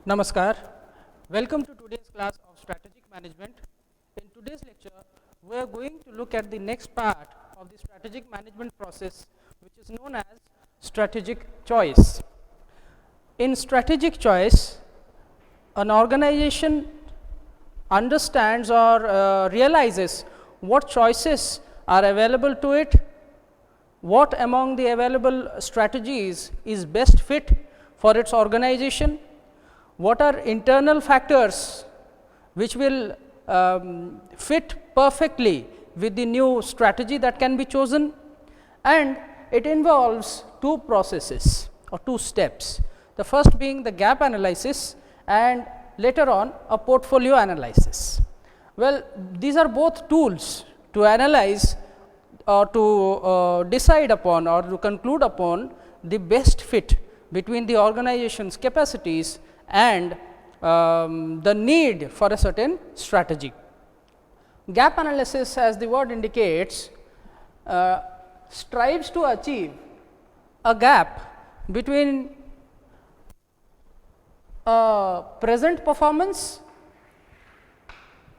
Namaskar. Welcome to today's class of strategic management. In today's lecture, we are going to look at the next part of the strategic management process, which is known as strategic choice. In strategic choice, an organization understands or realizes what choices are available to it, what among the available strategies is best fit for its organization, what are internal factors which will fit perfectly with the new strategy that can be chosen, and it involves two processes or two steps. The first being the gap analysis and later on a portfolio analysis. Well, these are both tools to analyze or to decide upon or to conclude upon the best fit between the organization's capacities and the need for a certain strategy. Gap analysis, as the word indicates, strives to achieve a gap between present performance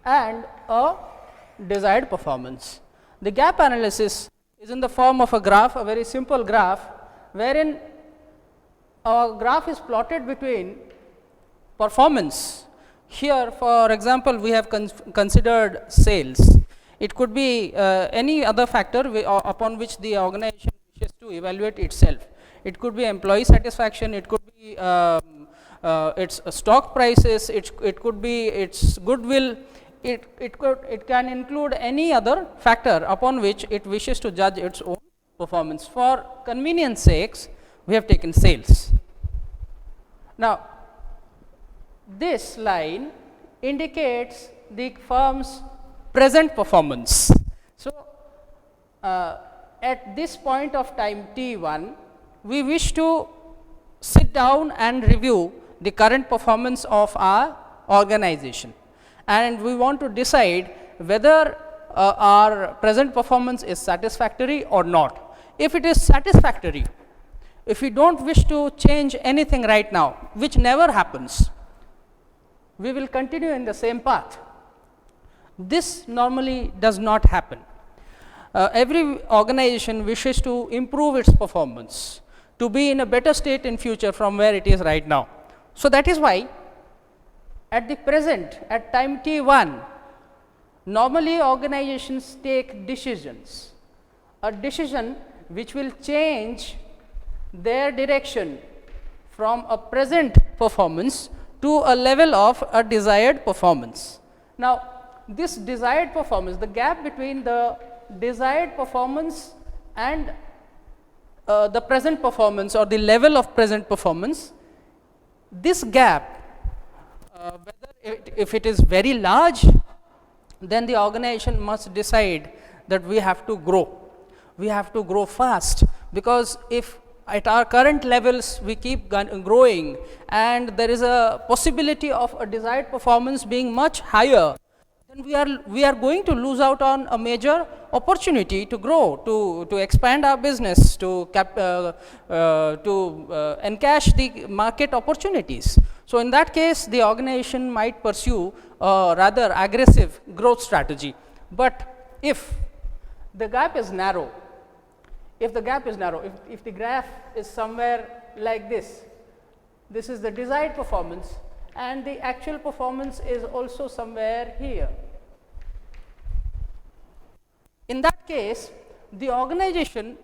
and a desired performance. The gap analysis is in the form of a graph, a very simple graph, wherein a graph is plotted between performance. Here, for example, we have considered sales. It could be any other factor upon which the organization wishes to evaluate itself. It could be employee satisfaction, it could be its stock prices, it could be its goodwill, it can include any other factor upon which it wishes to judge its own performance. For convenience sakes, we have taken sales. Now, this line indicates the firm's present performance. So, at this point of time T1, we wish to sit down and review the current performance of our organization, and we want to decide whether our present performance is satisfactory or not. If it is satisfactory, if we do not wish to change anything right now, which never happens, we will continue in the same path. This normally does not happen. Every organization wishes to improve its performance, to be in a better state in future from where it is right now. So, that is why at the present, at time T1, normally organizations take decisions, a decision which will change their direction from a present performance to a level of a desired performance. Now, this desired performance, the gap between the desired performance and the present performance or the level of present performance, this gap, if it is very large, then the organization must decide that we have to grow. We have to grow fast, because if at our current levels we keep growing and there is a possibility of a desired performance being much higher, then we are going to lose out on a major opportunity to grow, to expand our business, to encash the market opportunities. So, in that case, the organization might pursue a rather aggressive growth strategy. But if the gap is narrow, if the graph is somewhere like this, this is the desired performance and the actual performance is also somewhere here. In that case, the organization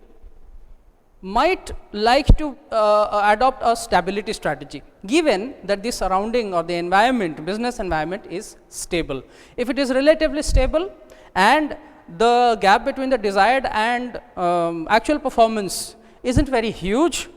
might like to adopt a stability strategy, given that the surrounding or the environment, business environment is stable. If it is relatively stable and the gap between the desired and actual performance isn't very huge,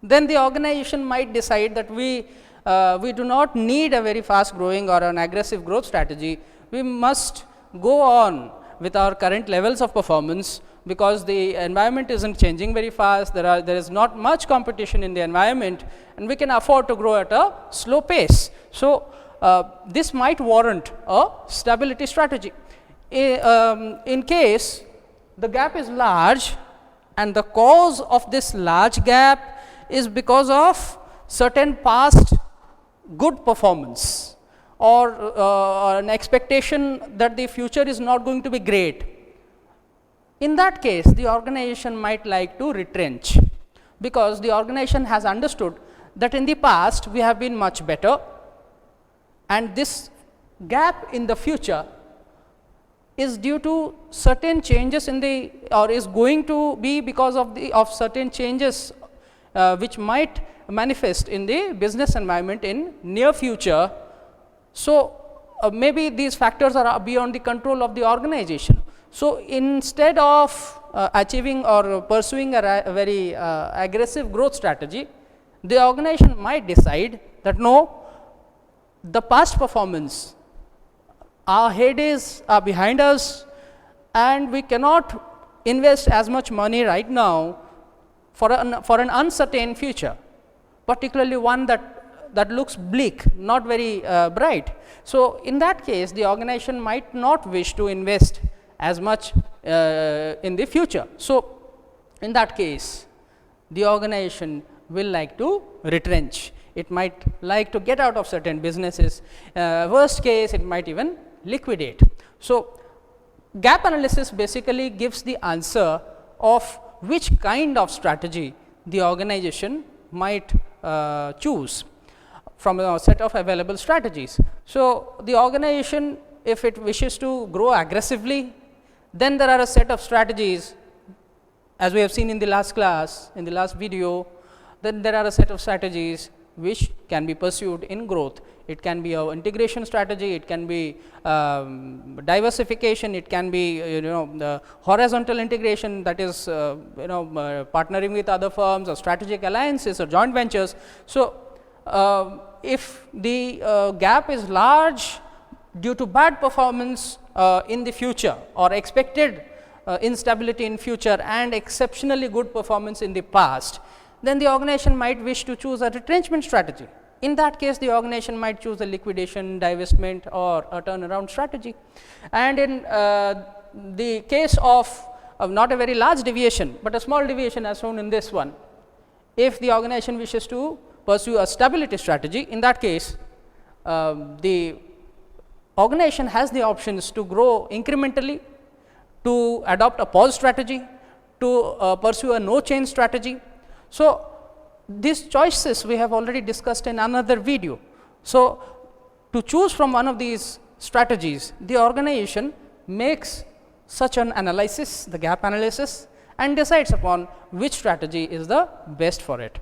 then the organization might decide that we do not need a very fast growing or an aggressive growth strategy. We must go on with our current levels of performance, because the environment isn't changing very fast, there is not much competition in the environment, and we can afford to grow at a slow pace. So, this might warrant a stability strategy. In case the gap is large and the cause of this large gap is because of certain past good performance or an expectation that the future is not going to be great, in that case the organization might like to retrench, because the organization has understood that in the past we have been much better, and this gap in the future is due to certain changes in the, or is going to be because of the certain changes which might manifest in the business environment in near future. So, maybe these factors are beyond the control of the organization. So, instead of achieving or pursuing a very aggressive growth strategy, the organization might decide that no, the past performance, our heydays are behind us, and we cannot invest as much money right now for an uncertain future, particularly one that looks bleak, not very bright. So, in that case the organization might not wish to invest as much in the future. So, in that case the organization will like to retrench. It might like to get out of certain businesses, worst case it might even liquidate. So, gap analysis basically gives the answer of which kind of strategy the organization might choose from a set of available strategies. So, the organization, if it wishes to grow aggressively, then there are a set of strategies, as we have seen in the last class, in the last video. Then there are a set of strategies which can be pursued in growth. It can be an integration strategy, it can be diversification, it can be the horizontal integration, that is partnering with other firms, or strategic alliances or joint ventures. So, if the gap is large due to bad performance in the future, or expected instability in future and exceptionally good performance in the past, then the organization might wish to choose a retrenchment strategy. In that case the organization might choose a liquidation, divestment, or a turnaround strategy. And in the case of not a very large deviation, but a small deviation as shown in this one, if the organization wishes to pursue a stability strategy, in that case the organization has the options to grow incrementally, to adopt a pause strategy, to pursue a no change strategy. So, these choices we have already discussed in another video. So, to choose from one of these strategies, the organization makes such an analysis, the gap analysis, and decides upon which strategy is the best for it.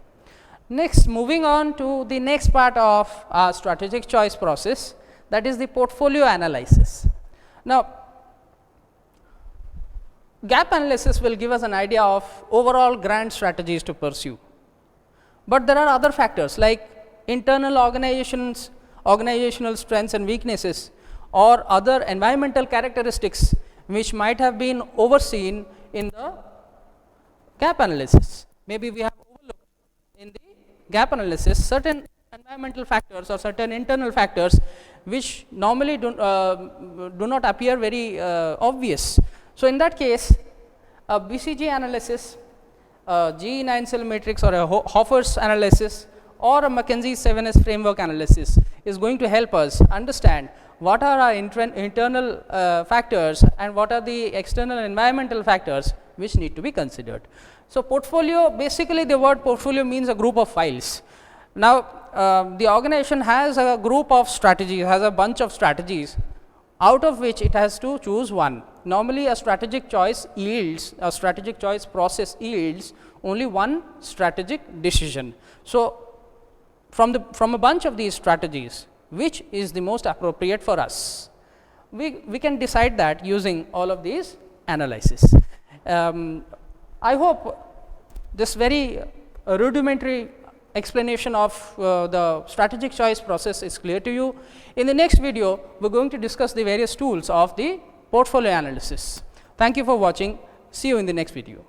Next, moving on to the next part of our strategic choice process, that is the portfolio analysis. Now, gap analysis will give us an idea of overall grand strategies to pursue, but there are other factors like internal organizational strengths and weaknesses, or other environmental characteristics which might have been overseen in the gap analysis. Maybe we have overlooked in the gap analysis certain environmental factors or certain internal factors which normally do not appear very obvious. So, in that case a BCG analysis, a GE9 cell matrix, or a Hoffer's analysis, or a McKinsey 7S framework analysis is going to help us understand what are our internal factors and what are the external environmental factors which need to be considered. So, portfolio, basically the word portfolio means a group of files. Now, the organization has a group of strategies, has a bunch of strategies, out of which it has to choose one. Normally a strategic choice process yields only one strategic decision. So, from a bunch of these strategies, which is the most appropriate for us, we can decide that using all of these analysis. I hope this very rudimentary explanation of the strategic choice process is clear to you. In the next video, we are going to discuss the various tools of the portfolio analysis. Thank you for watching. See you in the next video.